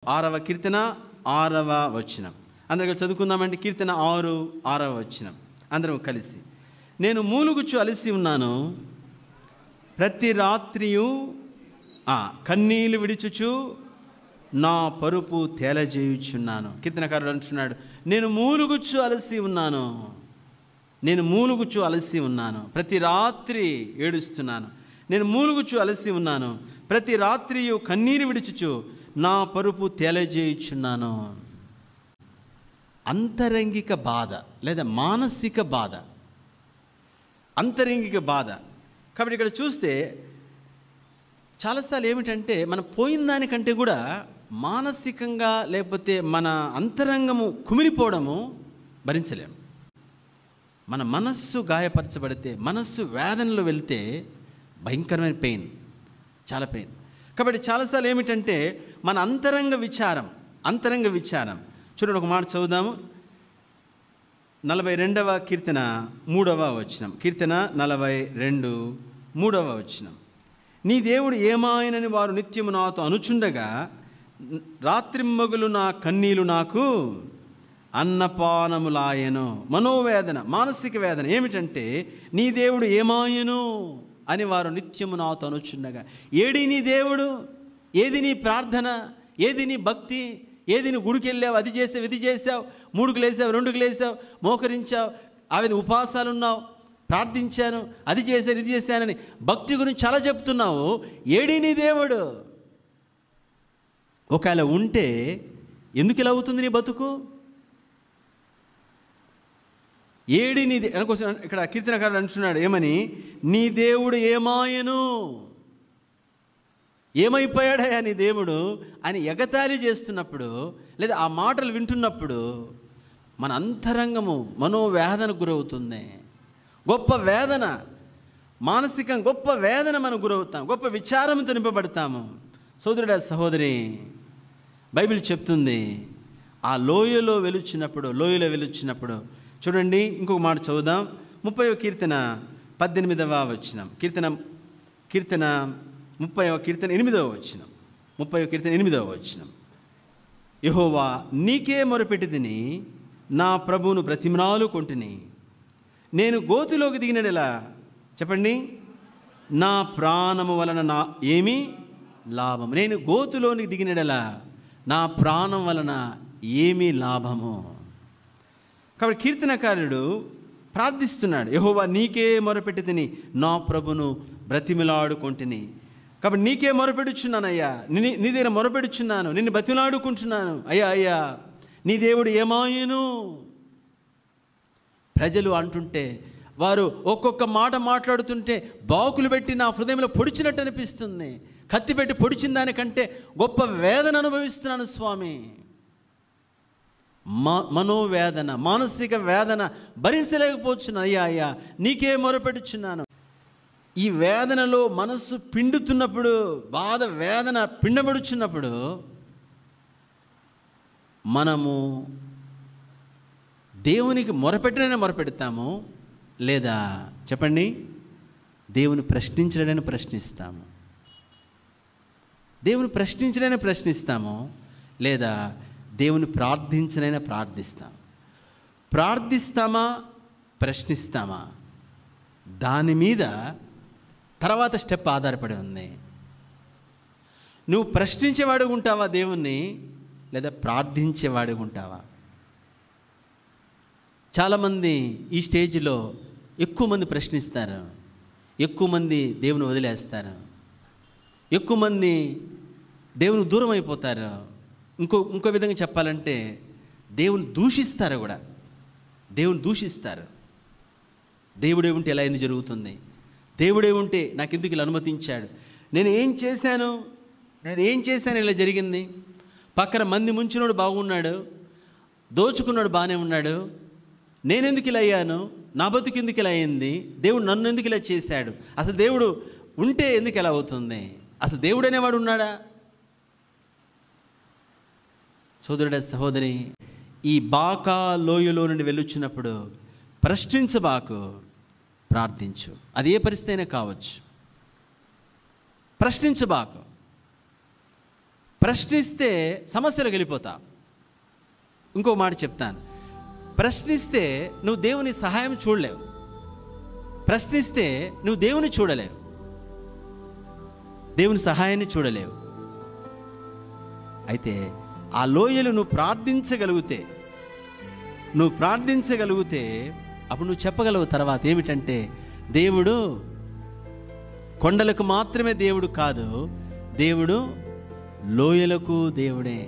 6వ కీర్తన 6వ వచనం. అందరం చదువుకుందామంటే కీర్తన 6వ వచనం అందరం కలిసి. నేను మూలుగుచ్చు అలసి ఉన్నాను, ప్రతి రాత్రియు కన్నీళ్ళు విడిచుచు నా పరుపు తేలజేయుచున్నాను. కీర్తనకారుడు అంటున్నాడు, నేను మూలుగుచ్చు అలసి ఉన్నాను, నేను మూలుగుచ్చు అలసి ఉన్నాను, ప్రతి రాత్రి ఏడుస్తున్నాను. నేను మూలుగుచ్చు అలసి ఉన్నాను, ప్రతి రాత్రియు కన్నీరు విడిచుచు నా పరుపు తేలజేయుచున్నాను. అంతరంగిక బాధ లేదా మానసిక బాధ, అంతరంగిక బాధ. కాబట్టి ఇక్కడ చూస్తే చాలాసార్లు ఏమిటంటే మనం పోయిన దానికంటే కూడా మానసికంగా లేకపోతే మన అంతరంగము కుమిలిపోవడము భరించలేము. మన మనస్సు గాయపరచబడితే, మనస్సు వేదనలో వెళ్తే భయంకరమైన పెయిన్, చాలా పెయిన్. కాబట్టి చాలాసార్లు ఏమిటంటే మన అంతరంగ విచారం చూడండి, ఒక మాట చదువుదాము. 42వ కీర్తన 3వ వచనం. కీర్తన 42 3వ వచనం. నీ దేవుడు ఏమాయనని వారు నిత్యము నాతో అనుచుండగా, రాత్రింమగులు నా కన్నీలు నాకు అన్నపానములాయను. మనోవేదన, మానసిక వేదన ఏమిటంటే నీ దేవుడు ఏమాయను అని వారు నిత్యము నాతో అనుచుండగా. ఏడి నీ దేవుడు? ఏది నీ ప్రార్థన? ఏది నీ భక్తి? ఏది నీ గుడికి వెళ్ళావు, అది చేసావు, ఇది చేసావు, 3కు లేసావు, 2కు లేసావు, మోకరించావు, ఆవిడ ఉపవాసాలు ఉన్నావు, ప్రార్థించాను, అది చేశాను, ఇది చేశానని భక్తి గురించి చాలా చెప్తున్నావు. ఏడి నీ దేవుడు? ఒకవేళ ఉంటే ఎందుకు ఇలా అవుతుంది నీ బతుకు? ఏడి నీ అనుకోసం ఇక్కడ కీర్తనకారుడు అంటున్నాడు ఏమని, నీ దేవుడు ఏమాయను, ఏమైపోయాడయా నీ దేవుడు అని ఎగతాళి చేస్తున్నప్పుడు, లేదా ఆ మాటలు వింటున్నప్పుడు మన అంతరంగము మనోవేదనకు గురవుతుంది. గొప్ప వేదన, మానసికంగా గొప్ప వేదన మనం గురవుతాం, గొప్ప విచారంతో నింపబడతాము. సోదరుడా, సహోదరి, బైబిల్ చెప్తుంది ఆ లోయలో వెలుచినప్పుడు చూడండి. ఇంకొక మాట చదువుదాం. 30వ కీర్తన 18వ వచనం. కీర్తన 30వ కీర్తన 8వ వచనం. 30వ కీర్తన 8వ వచనం. యెహోవా నీకే మొరపెట్టితిని, నా ప్రభువును బ్రతిమలాలు కొంటిని. నేను గోతిలోకి దిగినడెలా, చెప్పండి, నా ప్రాణము వలన నా ఏమి లాభము. నేను గోతులోనికి దిగినడెలా నా ప్రాణం వలన ఏమి లాభము. కాబట్టి కీర్తనకారుడు ప్రార్థిస్తున్నాడు, యెహోవా నీకే మొరపెట్టితిని, నా ప్రభును బ్రతిమలాడుకొంటిని. కాబట్టి నీకే మొరపెడుచున్నానయ్యా, నీ దగ్గర మొరపెడుచున్నాను, నిన్ను బ్రతిమలాడుకుంటున్నాను. అయ్యా నీ దేవుడు ఏమాయను. ప్రజలు అంటుంటే, వారు ఒక్కొక్క మాట మాట్లాడుతుంటే బాకులు పెట్టి నా హృదయంలో పొడిచినట్టు అనిపిస్తుంది. కత్తి పెట్టి పొడిచిన దానికంటే గొప్ప వేదన అనుభవిస్తున్నాను స్వామి. మనోవేదన, మానసిక వేదన భరించలేకపోతున్నాను. అయ్యా నీకే మొరపెడుచున్నాను. ఈ వేదనలో మనస్సు పిండుతున్నప్పుడు, బాధ వేదన పిండబడుచున్నప్పుడు మనము దేవునికి మొరపెడతాము, లేదా చెప్పండి, దేవుని ప్రశ్నించడని ప్రశ్నిస్తాము. దేవుని ప్రశ్నించడని ప్రశ్నిస్తాము, లేదా దేవుని ప్రార్థించనైనా ప్రార్థిస్తాం. ప్రార్థిస్తామా, ప్రశ్నిస్తామా, దాని మీద తర్వాత స్టెప్ ఆధారపడి ఉంది. నువ్వు ప్రశ్నించేవాడుగా ఉంటావా దేవుణ్ణి, లేదా ప్రార్థించేవాడుగా ఉంటావా? చాలామంది ఈ స్టేజ్లో ఎక్కువ మంది ప్రశ్నిస్తారు, ఎక్కువ మంది దేవుని వదిలేస్తారు, ఎక్కువ మంది దేవుని దూరం అయిపోతారు. ఇంకో విధంగా చెప్పాలంటే దేవుని దూషిస్తారు కూడా. దేవుని దూషిస్తారు. దేవుడే ఉంటే ఎలా ఎందుకు జరుగుతుంది, దేవుడే ఉంటే నాకెందుకు ఇలా అనుమతించాడు, నేను ఏం చేశాను ఇలా జరిగింది, పక్కన మంది ముంచినోడు బాగున్నాడు, దోచుకున్నాడు బాగానే ఉన్నాడు, నేనెందుకు ఇలా అయ్యాను, నా బతుకు ఎందుకు ఇలా అయింది, దేవుడు నన్ను ఎందుకు ఇలా చేశాడు, అసలు దేవుడు ఉంటే ఎందుకు ఎలా అవుతుంది, అసలు దేవుడు అనేవాడు ఉన్నాడా? సోదరుడా, సహోదరి, ఈ బాకా లోయలో నుండి వెళ్ళొచ్చినప్పుడు ప్రశ్నించబాకు, ప్రార్థించు. అది ఏ పరిస్థితి అయినా కావచ్చు. ప్రశ్నించబాకు. ప్రశ్నిస్తే సమస్యలోకి వెళ్ళిపోతావు. ఇంకో మాట చెప్తాను, ప్రశ్నిస్తే నువ్వు దేవుని సహాయం చూడలేవు, ప్రశ్నిస్తే నువ్వు దేవుని చూడలేవు, దేవుని సహాయాన్ని చూడలేవు. అయితే ఆ లోయలు నువ్వు ప్రార్థించగలిగితే అప్పుడు నువ్వు చెప్పగలవు తర్వాత ఏమిటంటే, దేవుడు కొండలకు మాత్రమే దేవుడు కాదు, దేవుడు లోయలకు దేవుడే.